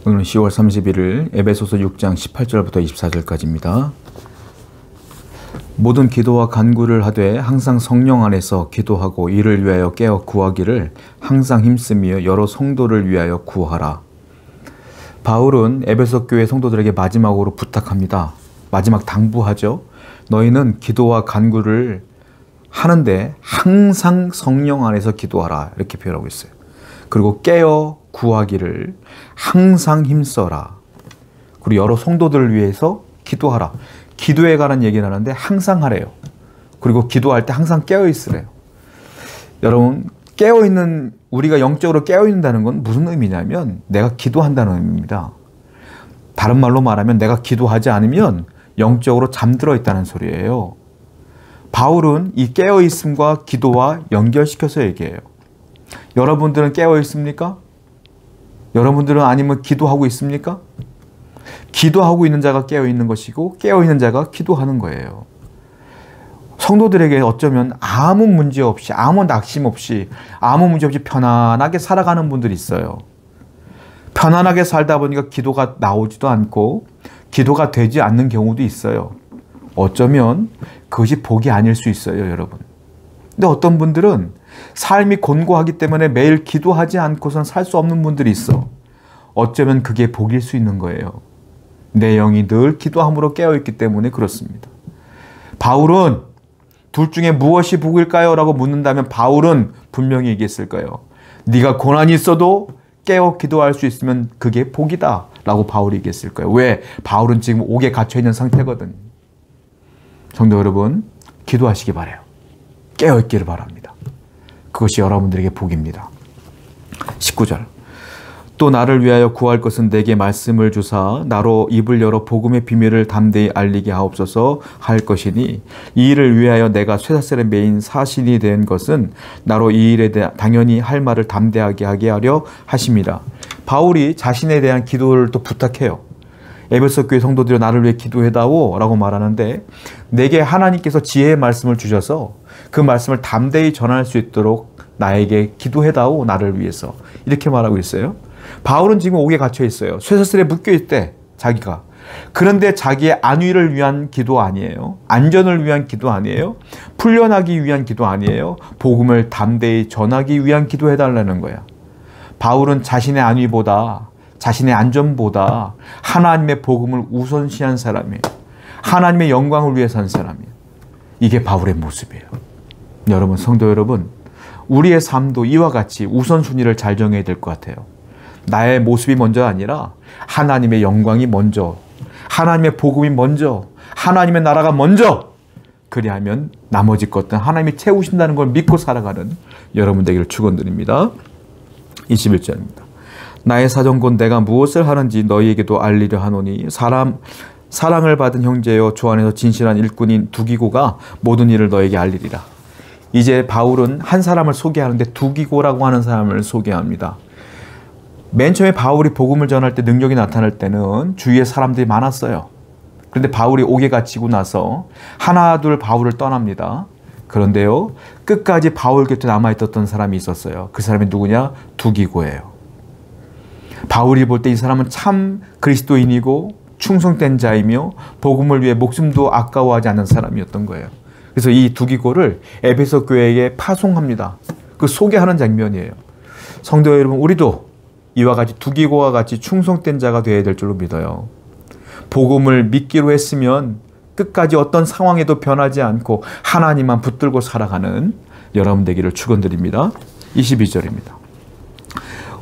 오늘은 10월 31일 에베소서 6장 18절부터 24절까지입니다. 모든 기도와 간구를 하되 항상 성령 안에서 기도하고 이를 위하여 깨어 구하기를 항상 힘쓰며 여러 성도를 위하여 구하라. 바울은 에베소 교회 성도들에게 마지막으로 부탁합니다. 마지막 당부하죠. 너희는 기도와 간구를 하는데 항상 성령 안에서 기도하라. 이렇게 표현하고 있어요. 그리고 깨어 구하기를 항상 힘써라. 그리고 여러 성도들을 위해서 기도하라. 기도에 관한 얘기를 하는데 항상 하래요. 그리고 기도할 때 항상 깨어 있으래요. 여러분, 깨어 있는, 우리가 영적으로 깨어 있는다는 건 무슨 의미냐면 내가 기도한다는 의미입니다. 다른 말로 말하면 내가 기도하지 않으면 영적으로 잠들어 있다는 소리예요. 바울은 이 깨어 있음과 기도와 연결시켜서 얘기해요. 여러분들은 깨어 있습니까? 여러분들은 아니면 기도하고 있습니까? 기도하고 있는 자가 깨어 있는 것이고 깨어 있는 자가 기도하는 거예요. 성도들에게 어쩌면 아무 문제 없이, 아무 낙심 없이, 아무 문제 없이 편안하게 살아가는 분들이 있어요. 편안하게 살다 보니까 기도가 나오지도 않고 기도가 되지 않는 경우도 있어요. 어쩌면 그것이 복이 아닐 수 있어요, 여러분. 근데 어떤 분들은 삶이 곤고하기 때문에 매일 기도하지 않고선 살 수 없는 분들이 있어. 어쩌면 그게 복일 수 있는 거예요. 내 영이 늘 기도함으로 깨어있기 때문에 그렇습니다. 바울은 둘 중에 무엇이 복일까요? 라고 묻는다면 바울은 분명히 얘기했을 거예요. 네가 고난이 있어도 깨어 기도할 수 있으면 그게 복이다 라고 바울이 얘기했을 거예요. 왜? 바울은 지금 옥에 갇혀있는 상태거든요. 성도 여러분, 기도하시기 바라요. 깨어있기를 바랍니다. 그것이 여러분들에게 복입니다. 19절. 또 나를 위하여 구할 것은 내게 말씀을 주사 나로 입을 열어 복음의 비밀을 담대히 알리게 하옵소서 할 것이니 이 일을 위하여 내가 쇠사슬에 매인 사신이 된 것은 나로 이 일에 대해 당연히 할 말을 담대하게 하게 하려 하심이라. 바울이 자신에 대한 기도를 또 부탁해요. 에베소 교회 성도들이 나를 위해 기도해다오 라고 말하는데 내게 하나님께서 지혜의 말씀을 주셔서 그 말씀을 담대히 전할 수 있도록 나에게 기도해다오 나를 위해서 이렇게 말하고 있어요. 바울은 지금 옥에 갇혀 있어요. 쇠사슬에 묶여 있대 자기가. 그런데 자기의 안위를 위한 기도 아니에요. 안전을 위한 기도 아니에요. 풀려나기 위한 기도 아니에요. 복음을 담대히 전하기 위한 기도해달라는 거야. 바울은 자신의 안위보다 자신의 안전보다 하나님의 복음을 우선시한 사람이에요. 하나님의 영광을 위해 산 사람이에요. 이게 바울의 모습이에요. 여러분, 성도 여러분, 우리의 삶도 이와 같이 우선순위를 잘 정해야 될 것 같아요. 나의 모습이 먼저 아니라 하나님의 영광이 먼저, 하나님의 복음이 먼저, 하나님의 나라가 먼저. 그리하면 나머지 것들은 하나님이 채우신다는 걸 믿고 살아가는 여러분 되기를 축원드립니다. 21절입니다. 나의 사정 곧 내가 무엇을 하는지 너희에게도 알리려 하노니 사랑을 받은 형제여 주 안에서 진실한 일꾼인 두기고가 모든 일을 너에게 알리리라. 이제 바울은 한 사람을 소개하는데 두기고라고 하는 사람을 소개합니다. 맨 처음에 바울이 복음을 전할 때 능력이 나타날 때는 주위에 사람들이 많았어요. 그런데 바울이 옥에 갇히고 나서 하나둘 바울을 떠납니다. 그런데요, 끝까지 바울 곁에 남아있었던 사람이 있었어요. 그 사람이 누구냐? 두기고예요. 바울이 볼 때 이 사람은 참 그리스도인이고 충성된 자이며 복음을 위해 목숨도 아까워하지 않는 사람이었던 거예요. 그래서 이 두기고를 에베소 교회에 파송합니다. 그 소개하는 장면이에요. 성도 여러분, 우리도 이와 같이 두기고와 같이 충성된 자가 되어야 될 줄로 믿어요. 복음을 믿기로 했으면 끝까지 어떤 상황에도 변하지 않고 하나님만 붙들고 살아가는 여러분 되기를 축원드립니다. 22절입니다.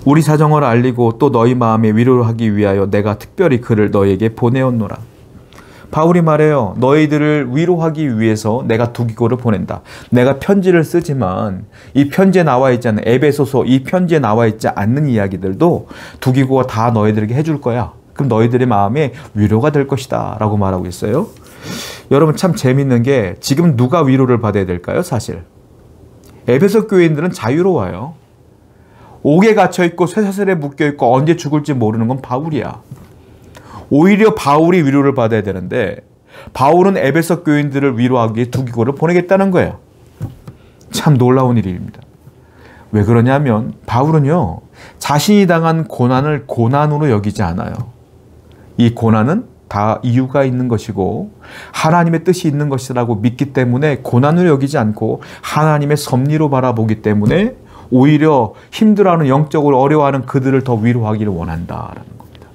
우리 사정을 알리고 또 너희 마음에 위로를 하기 위하여 내가 특별히 그를 너희에게 보내었노라. 바울이 말해요. 너희들을 위로하기 위해서 내가 두기고를 보낸다. 내가 편지를 쓰지만 이 편지에 나와 있지 않은 에베소서 이 편지에 나와 있지 않는 이야기들도 두기고가 다 너희들에게 해줄 거야. 그럼 너희들의 마음에 위로가 될 것이다 라고 말하고 있어요. 여러분, 참 재밌는 게 지금 누가 위로를 받아야 될까요? 사실 에베소 교인들은 자유로워요. 옥에 갇혀있고 쇠사슬에 묶여있고 언제 죽을지 모르는 건 바울이야. 오히려 바울이 위로를 받아야 되는데 바울은 에베소 교인들을 위로하기 위해 두기고를 보내겠다는 거예요. 참 놀라운 일입니다. 왜 그러냐면 바울은요, 자신이 당한 고난을 고난으로 여기지 않아요. 이 고난은 다 이유가 있는 것이고 하나님의 뜻이 있는 것이라고 믿기 때문에 고난으로 여기지 않고 하나님의 섭리로 바라보기 때문에 오히려 힘들어하는, 영적으로 어려워하는 그들을 더 위로하기를 원한다라는 겁니다.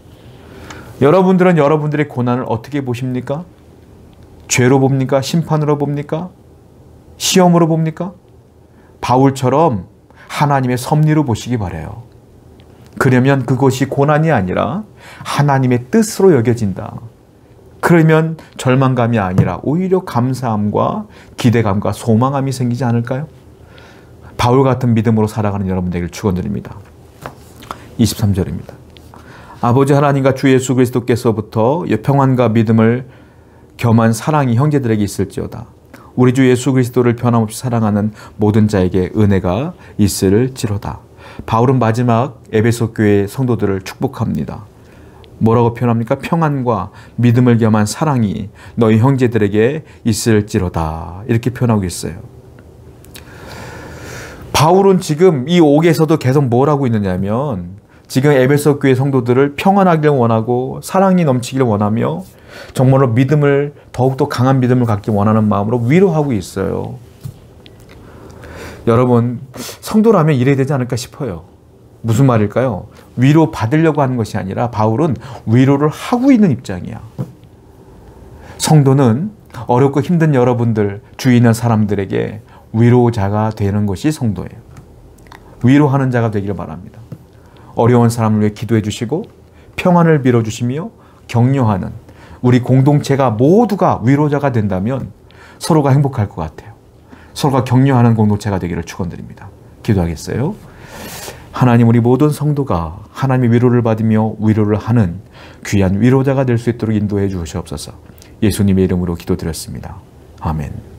여러분들은 여러분들의 고난을 어떻게 보십니까? 죄로 봅니까? 심판으로 봅니까? 시험으로 봅니까? 바울처럼 하나님의 섭리로 보시기 바라요. 그러면 그것이 고난이 아니라 하나님의 뜻으로 여겨진다. 그러면 절망감이 아니라 오히려 감사함과 기대감과 소망함이 생기지 않을까요? 바울 같은 믿음으로 살아가는 여러분 되기를 축원드립니다. 23절입니다. 아버지 하나님과 주 예수 그리스도께서부터 평안과 믿음을 겸한 사랑이 형제들에게 있을지어다. 우리 주 예수 그리스도를 변함없이 사랑하는 모든 자에게 은혜가 있을지로다. 바울은 마지막 에베소 교회 성도들을 축복합니다. 뭐라고 표현합니까? 평안과 믿음을 겸한 사랑이 너희 형제들에게 있을지로다. 이렇게 표현하고 있어요. 바울은 지금 이 옥에서도 계속 뭘 하고 있느냐면 지금 에베소 교회 성도들을 평안하기를 원하고 사랑이 넘치기를 원하며 정말로 믿음을, 더욱더 강한 믿음을 갖기 원하는 마음으로 위로하고 있어요. 여러분, 성도라면 이래야 되지 않을까 싶어요. 무슨 말일까요? 위로 받으려고 하는 것이 아니라 바울은 위로를 하고 있는 입장이야. 성도는 어렵고 힘든 여러분들, 주위에 있는 사람들에게 위로자가 되는 것이 성도예요. 위로하는 자가 되기를 바랍니다. 어려운 사람을 위해 기도해 주시고 평안을 빌어주시며 격려하는 우리 공동체가 모두가 위로자가 된다면 서로가 행복할 것 같아요. 서로가 격려하는 공동체가 되기를 축원드립니다. 기도하겠어요? 하나님, 우리 모든 성도가 하나님의 위로를 받으며 위로를 하는 귀한 위로자가 될 수 있도록 인도해 주시옵소서. 예수님의 이름으로 기도드렸습니다. 아멘.